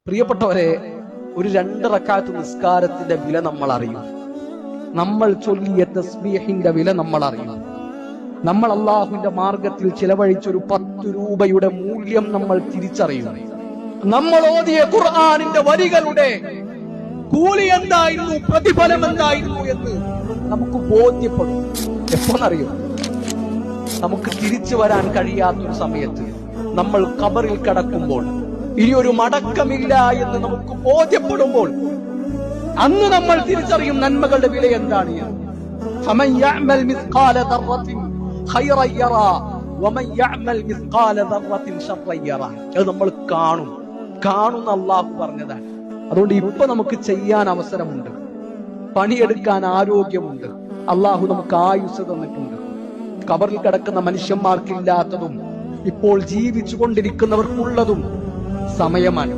പ്രിയപ്പെട്ടവരെ, ഒരു 2 റക്അത്ത് നിസ്കാരത്തിന്റെ വില നമ്മൾ അറിയും. നമ്മൾ ചൊല്ലിയ തസ്ബീഹിന്റെ വില നമ്മൾ അറിയും. നമ്മൾ അള്ളാഹുവിന്റെ മാർഗത്തിൽ ചിലവഴിച്ചൊരു 10 രൂപയുടെ മൂല്യം നമ്മൾ തിരിച്ചറിയും. നമ്മൾ ഓതിയ ഖുർആനിന്റെ വരികളുടെ കൂലി എന്തായിരുന്നു, പ്രതിഫലം എന്തായിരുന്നു എന്ന് നമുക്ക് ബോധ്യപ്പെടും. എപ്പോന്നറിയോ? നമുക്ക് തിരിച്ചു വരാൻ കഴിയാത്തൊരു സമയത്ത്, നമ്മൾ ഖബറിൽ കിടക്കുമ്പോൾ, ഇനി ഒരു മടക്കമില്ല എന്ന് നമുക്ക് ബോധ്യപ്പെടുമ്പോൾ, അന്ന് നമ്മൾ തിരിച്ചറിയും നന്മകളുടെ വില എന്താണ്. ഫമൻ യഅമൽ മിസ്ഖാല ദർറത്തിൻ ഖൈറൻ യറാ വമൻ യഅമൽ മിസ്ഖാല ദർറത്തിൻ ശർറൻ യറാ. അത് നമ്മൾ കാണുന്ന അല്ലാഹു പറഞ്ഞതാണ്. അതുകൊണ്ട് ഇപ്പൊ നമുക്ക് ചെയ്യാൻ അവസരമുണ്ട്, പണിയെടുക്കാൻ ആരോഗ്യമുണ്ട്, അല്ലാഹു നമുക്ക് ആയുസ് തന്നിട്ടുണ്ട്. ഖബറിൽ കിടക്കുന്ന മനുഷ്യന്മാർക്കില്ലാത്തതും ഇപ്പോൾ ജീവിച്ചു കൊണ്ടിരിക്കുന്നവർക്കുള്ളതും സമയമാണ്.